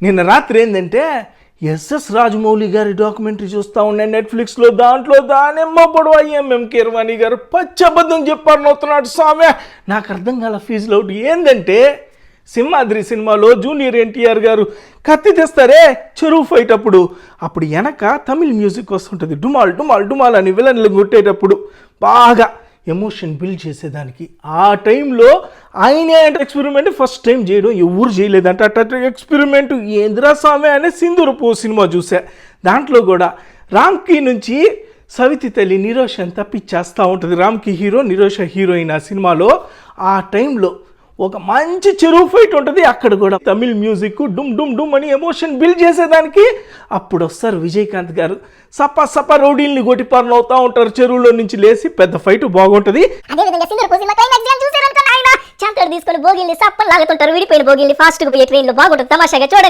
నిన్న రాత్రి ఏంటంటే ఎస్ఎస్ రాజమౌళి గారి డాక్యుమెంటరీ చూస్తూ ఉన్నాయి నెట్ఫ్లిక్స్లో. దాంట్లో దానెమ్మ పొడవ ఎంఎం కీరవాణి గారు పచ్చబద్ధం చెప్పారు నవ్వుతున్నాడు స్వామి. నాకు అర్థం కాల ఫీజులో ఒకటి ఏంటంటే, సింహాద్రి సినిమాలో జూనియర్ ఎన్టీఆర్ గారు కత్తి తెస్తారే చెరువు ఫైట్ అప్పుడు వెనక తమిళ్ మ్యూజిక్ వస్తుంటుంది, డుమాల్ డుమాల్ డుమాల్ అని విలన్లు కొట్టేటప్పుడు బాగా ఎమోషన్ బిల్డ్ చేసేదానికి. ఆ టైంలో ఆయనే అంటే ఎక్స్పెరిమెంట్ ఫస్ట్ టైం చేయడం, ఎవరు చేయలేదంటే అట్ట ఎక్స్పెరిమెంట్ ఏందిరా స్వామి అనే సింధూరపు సినిమా చూసా. దాంట్లో కూడా రామ్కి నుంచి సవితి తల్లి నిరోషన్ తప్పిచ్చేస్తూ ఉంటుంది. రామ్కి హీరో, నిరోష హీరోయిన్. ఆ సినిమాలో ఆ టైంలో ఒక మంచి చెరువు ఫైట్ ఉంటుంది. అక్కడ కూడా తమిళ్ మ్యూజిక్ డుమ్ డుమ్ డుమ్ అని ఎమోషన్ బిల్డ్ చేసేదానికి అప్పుడు వస్తారు విజయకాంత్ గారు. సపా సపా రౌడీల్ని కొట్టిపారలు అవుతా ఉంటారు చెరువులో నుంచి లేసి, పెద్ద ఫైట్ బాగుంటుంది. తీసుకొని భోగిల్ని సప్పని లాగుతుంటారు, విడిపోయిన భోగిల్ని ఫాస్ట్ గా పోయే ట్రైన్ లో బాగుంటుంది, తమాషాగా చూడండి.